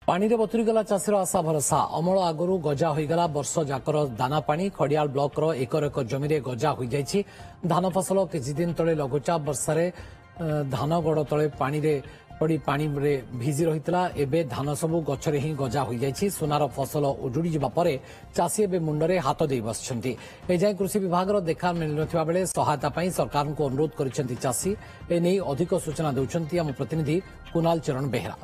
पानी रे बतुरीगला चाषीर आशा भरोसा अमल आगु गजा होईगला वर्ष जाकर दाना पानी खड़ियाल ब्लॉक एकर एक जमी रे गजा हो जाइछि। धान फसल किछि दिन तले लघुचाप वर्षारे धान गड़ तले पानी रे पड़ी पानी रे भिजी रहितला एबे धान सबु गछरे ही गजा हो जाइछि। सोनार फसल उजुड़ी जिबा परे चाषी एबे मुंडरे हाथ देई बसछन्ति। ए जाय कृषि विभाग रो देखा मिल नथिबा बेले सहायता पई सरकार को अनुरोध करिसेंति चाषी। ए नै अधिक सूचना देउछन्ति हम प्रतिनिधि कुणाल चरण बेहरा।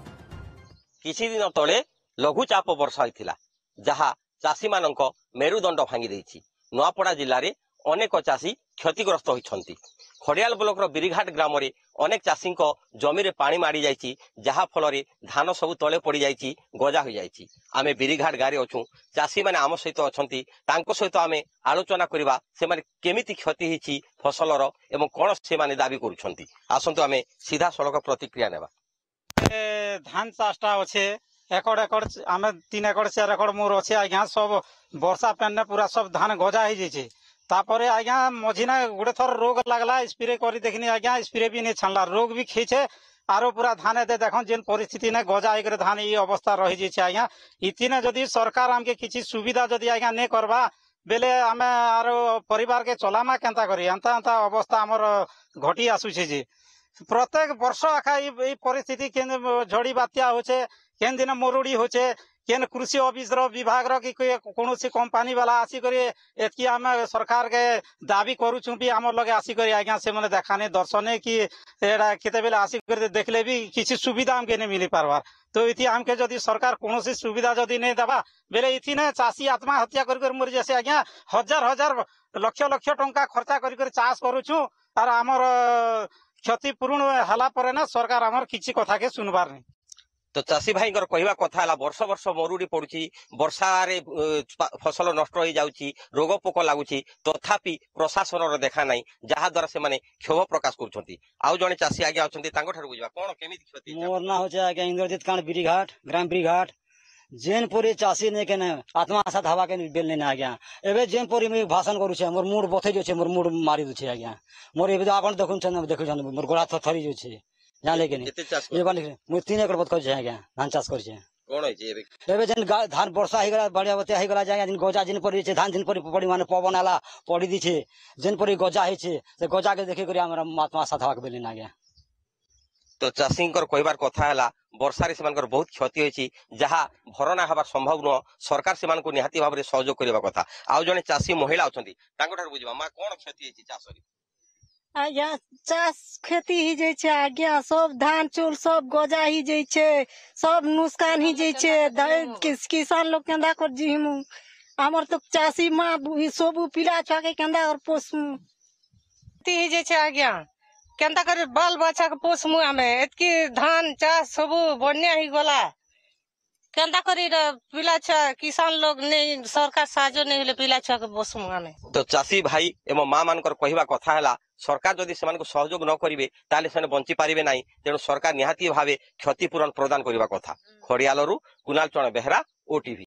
किछि दिन तले लघुचाप वर्षा होइथिला जहा चाषी मानक मेरुदंड भांगी देछि। नुआपड़ा जिल्ला रे अनेक चाषी क्षतिग्रस्त होइछन्ति। खड़ियाल ब्लॉक रो बिरिघाट ग्राम रे अनेक चाषी जमी रे पानी मारी जाइछि जहा फल रे धान सब तले पड़ी जाइछि गजा हो जाइछि। आमे बिरिघाट गारे अछु चाषी माने आम सहित अछन्ति तांको सहित आमे आलोचना करिबा से माने केमिति क्षति हिछि फसल रो एवं कोन से माने दाबी करूछन्ति। आसंतु आमे सीधा सड़क प्रतिक्रिया नेबा। धान चाषटा अच्छे एकड़ एकड़ आम 3 एकड़ 4 एकड़ मोर अच्छे आज्ञा सब वर्षा पेन पूरा सब धान गजा हो जाइए। तापर आज्ञा मझिना गोटे थर रोग लगला स्प्रे कर देखनी आज्ञा स्प्रे भी नहीं छाणला रोग भी खींचे आरो पूरा धान एते देख जेन परिस्थिति ने गजा होकर धान ये अवस्था रही जाइए। आज्ञा इतने जदि सरकार आमके किसी सुविधा जदि आज्ञा नहीं करवा बेले आम आरो परिवार के चलामा केंता करी एंता एंता अवस्था आमर घटी आसुचे जे प्रत्येक वर्ष आखा ये परिस्थिति केन झड़ी बात्या होचे केन दिन मरुड़ी होचे केन कृषि ऑफिस विभाग रो कि कोनोसी कंपनी वाला आसी करी एतकी आम सरकार के दाबी करूछु भी आम लगे आसी करी आज्ञा से माने देखाने दर्शने कि एडा केते बेले आसी कर देखले भी किसी सुविधा हमके नहीं मिली पारबार। तो इति हमके जदि सरकार कोनोसी सुविधा जदि नहीं देबा बेले इति ने चाषी आत्महत्या कर मर जैसे आज्ञा हजार हजार लक्ष लक्ष टंका खर्चा कर चाष करूछु और आमर क्षतिपूर्ण हला परे ना सरकार आमर किछि कथा के सुनबार नहीं। तो चाषी भाई कहवा कथा है वर्ष वर्ष मरुड़ी पड़ुछि वर्षा रे फसल नष्ट हो जाउछि रोग पोक लागुछि तथापि प्रशासन देखा नाही जहा द्वारा से माने क्षोभ प्रकाश करूछन्ति। आउ जने चाषी आगे आछन्ति तांको ठार बुझबा कोन केमिति क्षति। मोर ना होचे आगे इंद्रजीत कांड बिरिघाट ग्राम बिरिघाट जेन परी चाषी ने केने आत्मा साथ हवा के बेल ने आज्ञा एबे जेन परी में भाषण करू छे मोर मूड बथे जो छे मोर मूड मारी दु छे आज्ञा मोर एबे आपण देखुन छन देखु छन मोर गोड़ा थरी जो छे जान लेके ये बानी मु 3 एकड़ बत कर छे आज्ञा धान चाष कर छे कोन होय छे एबे जेन धान वर्षा हे गला बढ़िया बते हे गला जाय जेन गजा जेन परी छे धान जेन परी पड़ी माने पवन आला पड़ी दी छे जेन परी गजा हे छे से गजा के देखे करी हमरा आत्मा साथ हवा के बेल ने आज्ञा। तो चाषी कहबार कथा है वर्षा रे सेमानकर बहुत क्षति होइछि जहा भरना हबार संभव न सरकार सेमानकु निहाती भाव रे सहयोग करबा कथा। आउ जने चाषी महिला अछन्ति तांको ठार बुझबा मा कोन क्षति होइछि चाष रे आज्ञा चाष खेती ही जाय छे आज्ञा सब धान चूल सब गजा ही जाय छे सब नुकसान ही जाय छे किसान लोग केंदा कर जीमु हमर तो चाषी मां सब पिला छा के केंदा और पोसमु ती ही जाय छे आज्ञा केंता कर बाल बच्चा के पोसमु आमे एतकी धान चाष सब बन्या ही गला केंता करी पिला छा किसान लोग नहीं सरकार साजो नहीं हेले पिला छा के पोसमु आमे। तो चाषी भाई एवं मां मानकर कहवा कथा है सरकार जदि सेमानकु सहयोग न करिवे ताले सेने बंची पारिबे नाही तेणु सरकार निहाती भावे क्षतिपूरण प्रदान करबा कथा। खड़ियालरू कुणाल चरण बेहरा ओटीवी।